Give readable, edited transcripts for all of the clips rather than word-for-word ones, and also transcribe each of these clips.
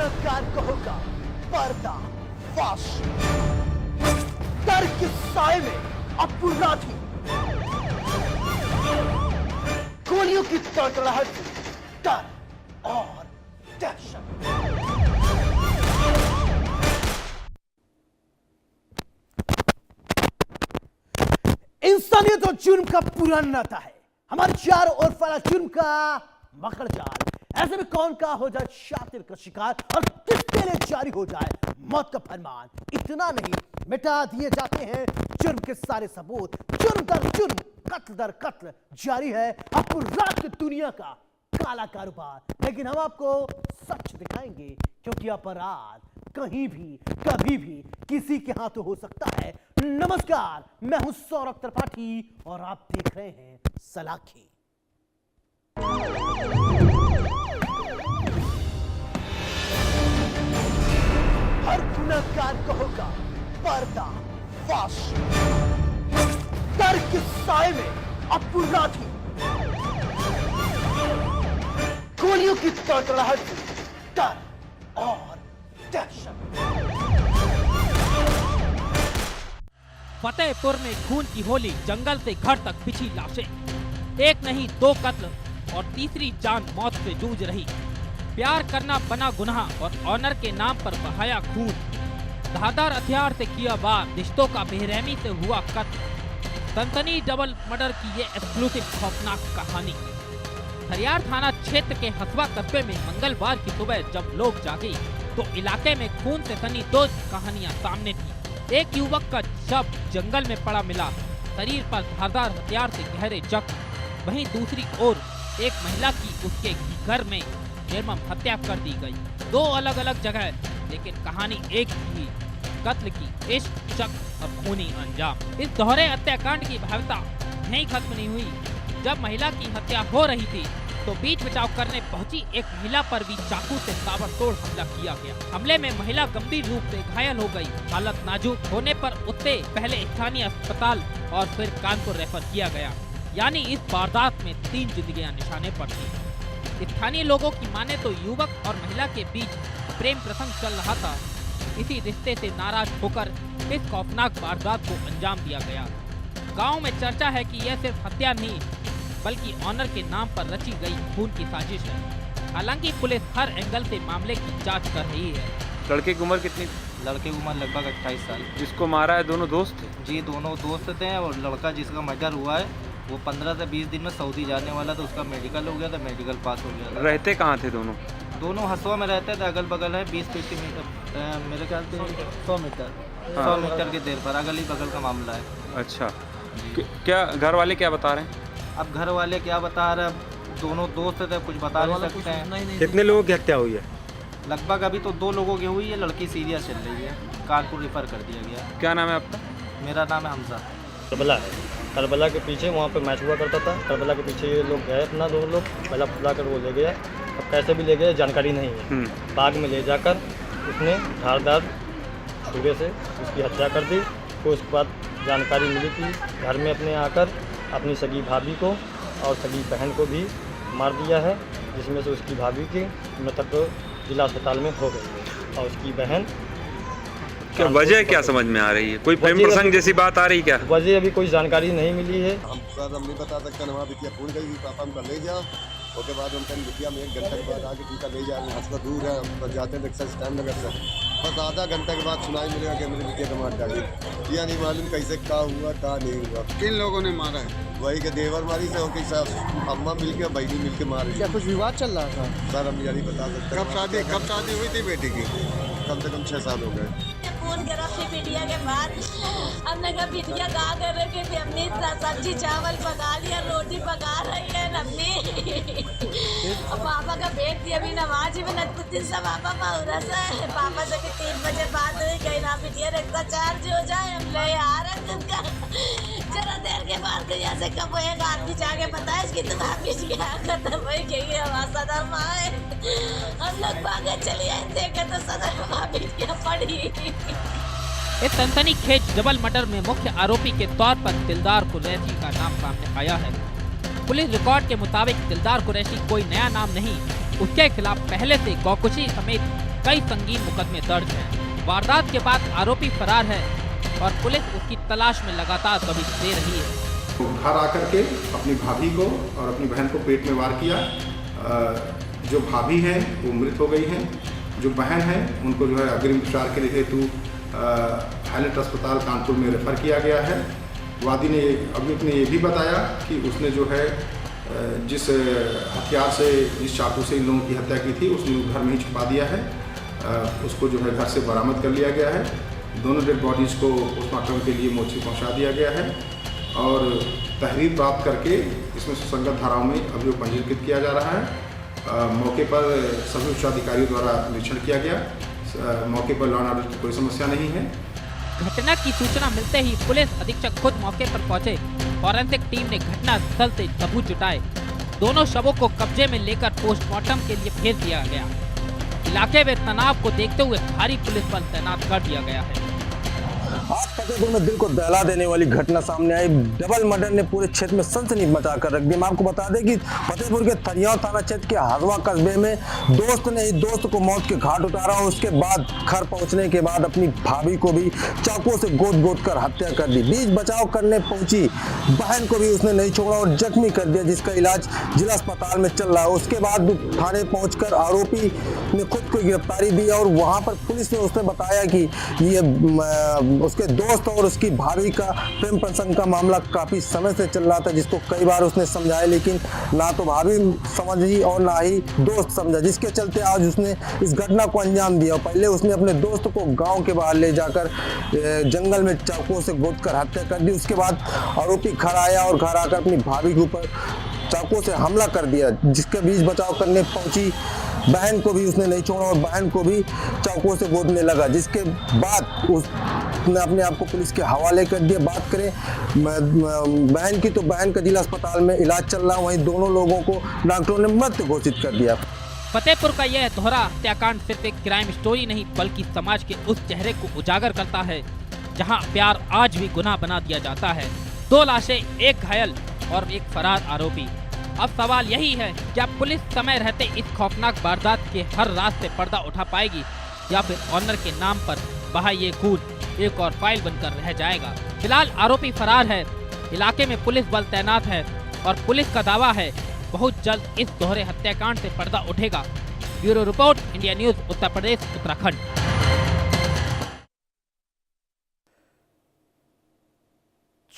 गुनहगार को होगा पर्दा फाश। डर के साए में अपराधी गोलियों की तड़तड़ाहट से डर और दहशत। इंसानियत और जुर्म का पुराना नाता है, हमारे चारों ओर फैला जुर्म का मकर जाल। ऐसे में कौन का हो जाए शातिर का शिकार और किसके लिए जारी हो जाए मौत का फरमान। इतना नहीं, मिटा दिए जाते हैं जुर्म के सारे सबूत। जुर्म दर जुर्म, कत्ल दर कत्ल जारी है अपराध की दुनिया का काला कारोबार। लेकिन हम आपको सच दिखाएंगे, क्योंकि अपराध कहीं भी कभी भी किसी के हाथों हो सकता है। नमस्कार, मैं हूं सौरभ त्रिपाठी और आप देख रहे हैं सलाखी। हर गुनहगार को होगा पर्दा फाश। डर के साए में अपराधी गोलियों की तड़तड़ाहट से डर और दहशत। फतेहपुर में खून की होली, जंगल से घर तक बिछी लाशें। एक नहीं दो कत्ल और तीसरी जान मौत से जूझ रही। प्यार करना बना गुनाह और ऑनर के नाम पर बहाया खून। धारदार हथियार से किया वार, रिश्तों का बेरहमी से हुआ कत्ल। सनसनी डबल मर्डर की ये एक्सक्लूसिव खौफनाक कहानी। खरियार थाना क्षेत्र के हसवा कस्बे में मंगलवार की सुबह जब लोग जागे तो इलाके में खून से सनी दो कहानियां सामने थी। एक युवक का शव जंगल में पड़ा मिला, शरीर पर धारदार हथियार से गहरे जख्म। वहीं दूसरी ओर एक महिला की उसके घर में निर्मम हत्या कर दी गई। दो अलग अलग जगह, लेकिन कहानी एक ही, कत्ल की, इश्क, शक और खूनी अंजाम। इस दोहरे हत्याकांड की भयावहता यहीं खत्म नहीं हुई। जब महिला की हत्या हो रही थी तो बीच बचाव करने पहुंची एक महिला पर भी चाकू से ताबड़तोड़ हमला किया गया। हमले में महिला गंभीर रूप से घायल हो गई। हालत नाजुक होने पर उसे पहले स्थानीय अस्पताल और फिर कानपुर रेफर किया गया। यानी इस वारदात में 3 जिंदगियां निशाने पर थी। स्थानीय लोगों की माने तो युवक और महिला के बीच प्रेम प्रसंग चल रहा था। इसी रिश्ते से नाराज होकर इस खौफनाक वारदात को अंजाम दिया गया। गांव में चर्चा है कि यह सिर्फ हत्या नहीं बल्कि ऑनर के नाम पर रची गई खून की साजिश है। हालांकि पुलिस हर एंगल से मामले की जांच कर रही है। लड़के की उम्र कितनी? लड़के की उम्र लगभग 28 साल। जिसको मारा है दोनों दोस्त थे? जी, दोनों दोस्त थे और लड़का जिसका मर्डर हुआ है वो 15 से 20 दिन में सऊदी जाने वाला था। उसका मेडिकल हो गया था, मेडिकल पास हो गया था। रहते कहाँ थे दोनों? दोनों हसवा में रहते थे, अगल बगल है 20-30 मीटर, मेरे ख्याल से 100 मीटर, 100 मीटर के देर पर अगल ही बगल का मामला है। अच्छा, क्या घर वाले क्या बता रहे हैं? अब घर वाले क्या बता रहे हैं, दोनों दोस्त थे, कुछ बता नहीं सकते हैं। कितने लोगों की हत्या हुई है? लगभग अभी तो 2 लोगों की हुई है। लड़की सीरियस चल रही है, कानपुर रेफर कर दिया गया। क्या नाम है आपका? मेरा नाम है हमजा। करबला है, करबला के पीछे वहाँ पे मैच हुआ करता था। करबला के पीछे ये लोग गए अपना, 2 लोग पहला फुला कर वो ले गया। अब कैसे भी ले गए जानकारी नहीं है। बाग में ले जाकर उसने धारदार छुरे से उसकी हत्या कर दी। तो उसके बाद जानकारी मिली कि घर में अपने आकर अपनी सगी भाभी को और सगी बहन को भी मार दिया है, जिसमें से उसकी भाभी की मृतक जिला अस्पताल में हो गई और उसकी बहन। क्या वजह क्या समझ में आ रही है? कोई प्रेम प्रसंग जैसी बात आ रही क्या? वजह अभी कोई जानकारी नहीं मिली है। हम नहीं बता सकते। वहाँ बिटिया भूल गई, पापा हमका ले जाओ। उसके बाद उनका बिटिया में 1 घंटे के बाद आके टीका ले जा रहे हैं। हंसका दूर है, बस जाते हैं रिक्शा स्टैंड लगा था। बस आधा घंटे के बाद सुनाई मिलेगा कि मेरी बिटिया को मार डाली। यह नहीं मालूम कैसे क्या हुआ क्या नहीं हुआ। किन लोगों ने मारा है? वही के देवर मारी से होके सब अम्मा मिल के बहनी मिल के मारी। क्या कुछ विवाद चल रहा था? सर हम यही बता सकते। कब शादी हुई थी बेटी की? कम से कम 6 साल हो गए। फोन करा अपनी बिटिया के बाद हमने कहा बिटिया कहा कर रहे कि हमने सब्जी चावल पका लिया, रोटी पका रही है हमने। और पापा का बेट दिया भी नमाज में नतपुतिन सा पापा माउरा सा है। पापा से 3 बजे बाद कहीं ना बिटिया रखता चार्ज हो जाए, हम ले आ रहे तुमका। जरा देर के बाद यहाँ से कब एक आदमी जाके पता है इसकी तुम्हारी क्या खत्म हुई गई हवा सदर माए। हम लोग भागे चले आए, देखे तो सदर माँ बिटिया पड़ी। इस सनसनीखेज डबल मर्डर में मुख्य आरोपी के तौर पर दिलदार कुरैशी का नाम सामने आया है। पुलिस रिकॉर्ड के मुताबिक दिलदार कुरैशी कोई नया नाम नहीं, उसके खिलाफ पहले से गौकुशी समेत कई संगीन मुकदमे दर्ज हैं। वारदात के बाद आरोपी फरार है और पुलिस उसकी तलाश में लगातार दबिश दे रही है। घर आकर के अपनी भाभी को और अपनी बहन को पेट में वार किया। जो भाभी हैं वो मृत हो गई हैं, जो बहन है उनको जो है अग्रिम उपचार के लिए हेतु हाईलाइट अस्पताल कानपुर में रेफर किया गया है। वादी ने अभियुक्त ने ये भी बताया कि उसने जो है जिस हथियार से, जिस चाकू से इन लोगों की हत्या की थी उसने घर में ही छुपा दिया है। उसको जो है घर से बरामद कर लिया गया है। दोनों डेड बॉडीज़ को पोस्टमार्टम के लिए मोर्चे पहुंचा दिया गया है और तहरीर प्राप्त करके इसमें सुसंगत धाराओं में अभियोग पंजीकृत किया जा रहा है। मौके पर सभी उच्चाधिकारियों द्वारा निरीक्षण किया गया। मौके पर लॉ एंड ऑर्डर की कोई समस्या नहीं है। घटना की सूचना मिलते ही पुलिस अधीक्षक खुद मौके पर पहुंचे। फॉरेंसिक टीम ने घटना स्थल से सबूत जुटाए। दोनों शवों को कब्जे में लेकर पोस्टमार्टम के लिए भेज दिया गया। इलाके में तनाव को देखते हुए भारी पुलिस बल तैनात कर दिया गया है। आज फतेहपुर में दिल को दहला देने वाली घटना सामने आई। डबल मर्डर ने पूरे क्षेत्र में सनसनी मचा कर रख दी। मैं आपको बता दें कि फतेहपुर के थरियाव थाना क्षेत्र के हरवा कस्बे में दोस्त ने ही दोस्त को मौत के घाट उतारा। उसके बाद घर पहुंचने के बाद अपनी भाभी को भी चाकुओं से गोद कर हत्या कर दी। बीच बचाव करने पहुंची बहन को भी उसने नहीं छोड़ा और जख्मी कर दिया, जिसका इलाज जिला अस्पताल में चल रहा है। उसके बाद थाने पहुंचकर आरोपी ने खुद को गिरफ्तारी दी और वहां पर पुलिस ने उसने बताया कि ये उसके दोस्त और उसकी भाभी का प्रेम प्रसंग का मामला काफी समय से चल रहा था, जिसको कई बार उसने समझाया, लेकिन ना तो भाभी समझी और ना ही दोस्त समझा, जिसके चलते आज उसने इस घटना को अंजाम दिया। पहले उसने अपने दोस्त को गांव के बाहर ले जाकर जंगल में चाकुओं से गोद कर हत्या कर दी। उसके बाद आरोपी घर आया और घर आकर अपनी भाभी के ऊपर चाकुओं से हमला कर दिया, जिसके बीच बचाव करने पहुंची बहन को भी उसने नहीं छोड़ा और बहन को भी चाकुओं से गोदने लगा, जिसके बाद उसने अपने आप को पुलिस के हवाले कर दिया। बात करें बहन की, तो बहन का जिला अस्पताल में इलाज चल रहा है, वहीं दोनों लोगों को डॉक्टरों ने मृत घोषित कर दिया। फतेहपुर का यह दोहरा हत्याकांड सिर्फ एक क्राइम स्टोरी नहीं बल्कि समाज के उस चेहरे को उजागर करता है जहां प्यार आज भी गुनाह बना दिया जाता है। 2 लाशें, 1 घायल और 1 फरार आरोपी। अब सवाल यही है, क्या पुलिस समय रहते इस खौफनाक वारदात के हर राज से पर्दा उठा पाएगी या फिर ऑनर के नाम पर बहा ये खून एक और फाइल बनकर रह जाएगा। फिलहाल आरोपी फरार है, इलाके में पुलिस बल तैनात है और पुलिस का दावा है बहुत जल्द इस दोहरे हत्याकांड से पर्दा उठेगा। Bureau report, India news, Uttar Pradesh, Uttarakhand.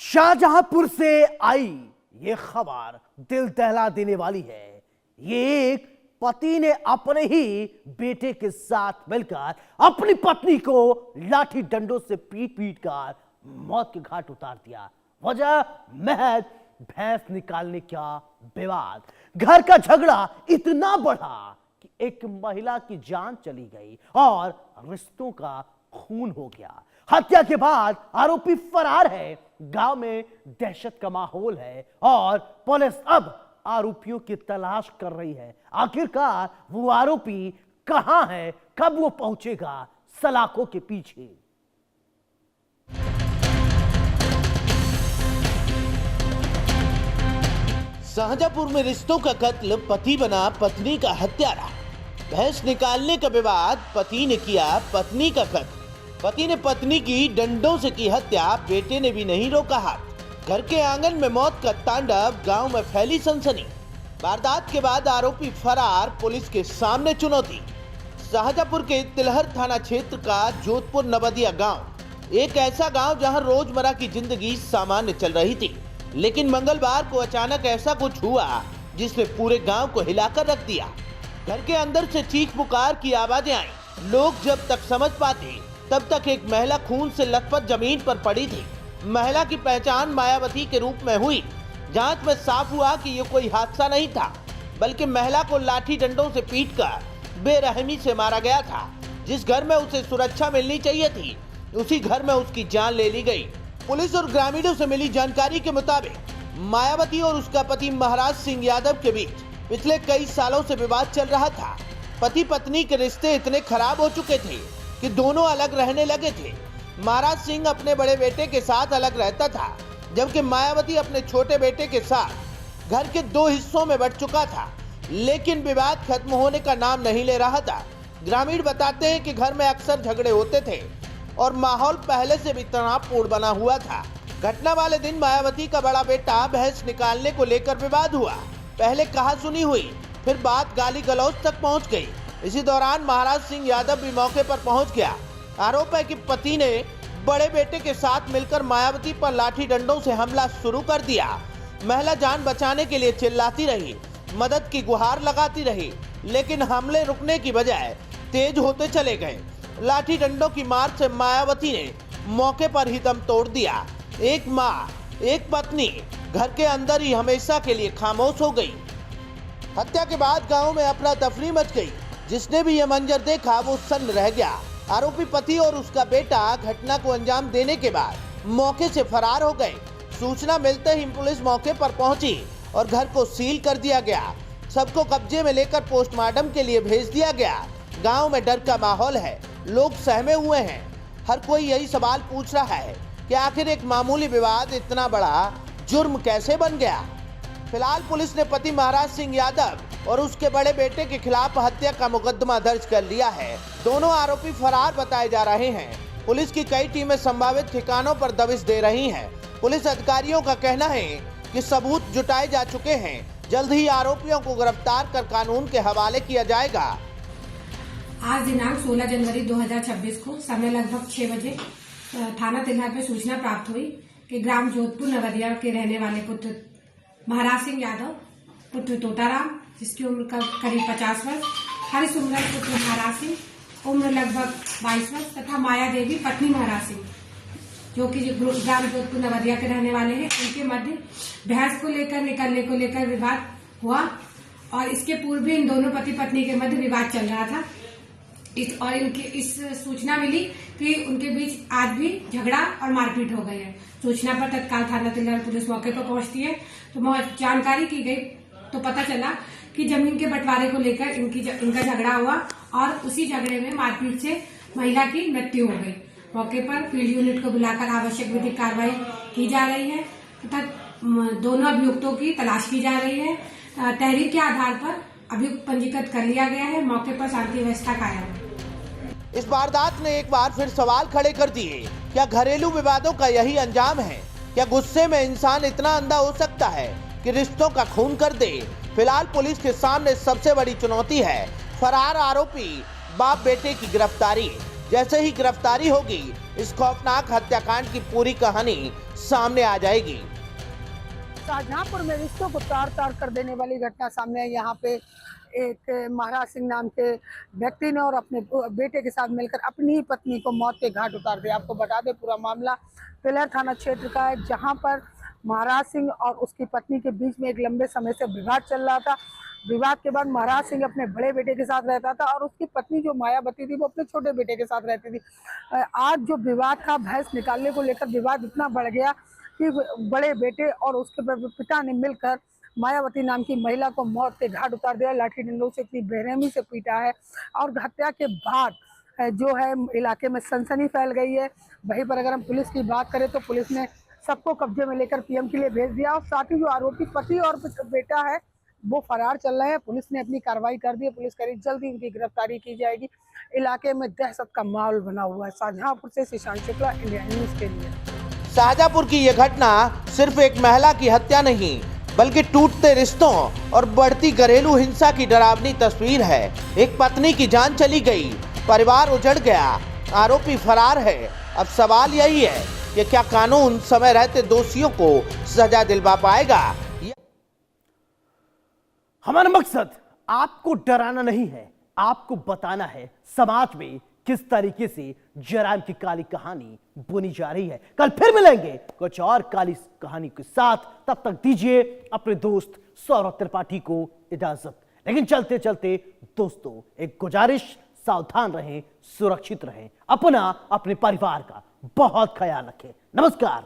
Shahjahanpur से आई ये खबर दिल दहला देने वाली है। ये एक पति ने अपने ही बेटे के साथ मिलकर अपनी पत्नी को लाठी डंडों से पीट कर मौत के घाट उतार दिया। वजह महज भैंस निकालने का विवाद। घर का झगड़ा इतना बढ़ा कि एक महिला की जान चली गई और रिश्तों का खून हो गया। हत्या के बाद आरोपी फरार है। गांव में दहशत का माहौल है और पुलिस अब आरोपियों की तलाश कर रही है। आखिरकार वो आरोपी कहां है, कब वो पहुंचेगा सलाखों के पीछे। शाहजहांपुर में रिश्तों का कत्ल, पति बना पत्नी का हत्यारा। भैंस निकालने का विवाद, पति ने किया पत्नी का कत्ल। पति ने पत्नी की डंडों से की हत्या, बेटे ने भी नहीं रोका हाथ। घर के आंगन में मौत का तांडव, गांव में फैली सनसनी। वारदात के बाद आरोपी फरार, पुलिस के सामने चुनौती। शाहजहांपुर के तिलहर थाना क्षेत्र का जोधपुर नवदिया गांव एक ऐसा गांव जहां रोजमर्रा की जिंदगी सामान्य चल रही थी, लेकिन मंगलवार को अचानक ऐसा कुछ हुआ जिसने पूरे गांव को हिलाकर रख दिया। घर के अंदर से चीख पुकार की आवाजें आई। लोग जब तक समझ पाते तब तक एक महिला खून से लथपथ जमीन पर पड़ी थी। महिला की पहचान मायावती के रूप में हुई। जांच में साफ हुआ कि ये कोई हादसा नहीं था, बल्कि महिला को लाठी डंडों से पीटकर बेरहमी से मारा गया था। जिस घर में उसे सुरक्षा मिलनी चाहिए थी, उसी घर में उसकी जान ले ली गई। पुलिस और ग्रामीणों से मिली जानकारी के मुताबिक मायावती और उसका पति महाराज सिंह यादव के बीच पिछले कई सालों से विवाद चल रहा था। पति पत्नी के रिश्ते इतने खराब हो चुके थे कि दोनों अलग रहने लगे थे। महाराज सिंह अपने बड़े बेटे के साथ अलग रहता था, जबकि मायावती अपने छोटे बेटे के साथ घर के 2 हिस्सों में बंट चुका था। लेकिन विवाद खत्म होने का नाम नहीं ले रहा था। ग्रामीण बताते हैं कि घर में अक्सर झगड़े होते थे और माहौल पहले से भी तनावपूर्ण बना हुआ था। घटना वाले दिन मायावती का बड़ा बेटा भैंस निकालने को लेकर विवाद हुआ। पहले कहा सुनी हुई, फिर बात गाली गलौज तक पहुंच गई। इसी दौरान महाराज सिंह यादव भी मौके पर पहुंच गया। आरोप है कि पति ने बड़े बेटे के साथ मिलकर मायावती पर लाठी डंडों से हमला शुरू कर दिया। महिला जान बचाने के लिए चिल्लाती रही, मदद की गुहार लगाती रही, लेकिन हमले रुकने की बजाय तेज होते चले गए। लाठी डंडों की मार से मायावती ने मौके पर ही दम तोड़ दिया। एक माँ, एक पत्नी घर के अंदर ही हमेशा के लिए खामोश हो गई। हत्या के बाद गांव में अफरा तफरी मच गई। जिसने भी यह मंजर देखा वो सन्न रह गया। आरोपी पति और उसका बेटा घटना को अंजाम देने के बाद मौके से फरार हो गए। सूचना मिलते ही पुलिस मौके पर पहुंची और घर को सील कर दिया गया। सबको कब्जे में लेकर पोस्टमार्टम के लिए भेज दिया गया। गांव में डर का माहौल है, लोग सहमे हुए हैं। हर कोई यही सवाल पूछ रहा है कि आखिर एक मामूली विवाद इतना बड़ा जुर्म कैसे बन गया। फिलहाल पुलिस ने पति महाराज सिंह यादव और उसके बड़े बेटे के खिलाफ हत्या का मुकदमा दर्ज कर लिया है। दोनों आरोपी फरार बताए जा रहे हैं। पुलिस की कई टीमें संभावित ठिकानों पर दबिश दे रही हैं। पुलिस अधिकारियों का कहना है कि सबूत जुटाए जा चुके हैं। जल्द ही आरोपियों को गिरफ्तार कर कानून के हवाले किया जाएगा। आज दिनांक 16 जनवरी 2026 को समय लगभग 6 बजे थाना तिल्हा पे सूचना प्राप्त हुई कि ग्राम जोधपुर नवदिया के रहने वाले पुत्र महाराज सिंह यादव पुत्र तोताराम, जिसकी उम्र करीब 50 वर्ष, हरिसुंदर पुत्र महाराज सिंह उम्र लगभग 22 वर्ष तथा माया देवी पत्नी महाराज सिंह, जो कि ग्राम जोधपुर नवदिया के रहने वाले हैं, इनके मध्य भैंस को लेकर निकलने को लेकर विवाद हुआ और इसके पूर्व भी इन दोनों पति पत्नी के मध्य विवाद चल रहा था। इस सूचना मिली कि उनके बीच आज भी झगड़ा और मारपीट हो गई है। सूचना पर तत्काल थाना तिल्हा पुलिस मौके पर पहुंचती है तो जानकारी की गई तो पता चला कि जमीन के बंटवारे को लेकर इनका झगड़ा हुआ और उसी झगड़े में मारपीट से महिला की मृत्यु हो गई। मौके पर फील्ड यूनिट को बुलाकर आवश्यक विधिक कार्रवाई की जा रही है तथा दोनों अभियुक्तों की तलाश की जा रही है। तहरीर के आधार पर अभियुक्त पंजीकृत कर लिया गया है। मौके पर शांति व्यवस्था कायम है। इस वारदात ने एक बार फिर सवाल खड़े कर दिए। क्या घरेलू विवादों का यही अंजाम है? क्या गुस्से में इंसान इतना अंधा हो सकता है कि रिश्तों का खून कर दे? फिलहाल पुलिस के सामने सबसे बड़ी चुनौती है फरार आरोपी बाप बेटे की गिरफ्तारी। जैसे ही गिरफ्तारी होगी, इस खौफनाक हत्याकांड की पूरी कहानी सामने आ जाएगी। शाहजहांपुर में रिश्तों को तार तार कर देने वाली घटना सामने है। यहाँ पे एक महाराज सिंह नाम के व्यक्ति ने और अपने बेटे के साथ मिलकर अपनी ही पत्नी को मौत के घाट उतार दिया। आपको बता दें पूरा मामला तिलहर थाना क्षेत्र का है, जहाँ पर महाराज सिंह और उसकी पत्नी के बीच में एक लंबे समय से विवाद चल रहा था। विवाद के बाद महाराज सिंह अपने बड़े बेटे के साथ रहता था और उसकी पत्नी जो मायावती थी वो अपने छोटे बेटे के साथ रहती थी। आज जो विवाद था, भैंस निकालने को लेकर विवाद इतना बढ़ गया कि बड़े बेटे और उसके पिता ने मिलकर मायावती नाम की महिला को मौत के घाट उतार दिया। लाठी डंडों से इतनी बेरहमी से पीटा है और हत्या के बाद जो है इलाके में सनसनी फैल गई है। वहीं पर अगर हम पुलिस की बात करें तो पुलिस ने सबको कब्जे में लेकर पीएम के लिए भेज दिया और साथ ही जो आरोपी पति और बेटा है वो फरार चल रहे हैं। पुलिस ने अपनी कार्रवाई कर दी है। पुलिस कह रही जल्द ही उनकी गिरफ्तारी की जाएगी। इलाके में दहशत का माहौल बना हुआ है। शाहजहांपुर से शीशांत शुक्ला, इंडिया न्यूज के लिए। शाहजहांपुर की यह घटना सिर्फ एक महिला की हत्या नहीं बल्कि टूटते रिश्तों और बढ़ती घरेलू हिंसा की डरावनी तस्वीर है। एक पत्नी की जान चली गई, परिवार उजड़ गया, आरोपी फरार है। अब सवाल यही है कि क्या कानून समय रहते दोषियों को सजा दिलवा पाएगा? हमारा मकसद आपको डराना नहीं है, आपको बताना है समाज में किस तरीके से जराइम की काली कहानी बुनी जा रही है। कल फिर मिलेंगे कुछ और काली कहानी के साथ। तब तक दीजिए अपने दोस्त सौरभ त्रिपाठी को इजाजत। लेकिन चलते चलते दोस्तों एक गुजारिश, सावधान रहें, सुरक्षित रहें, अपना अपने परिवार का बहुत ख्याल रखें। नमस्कार।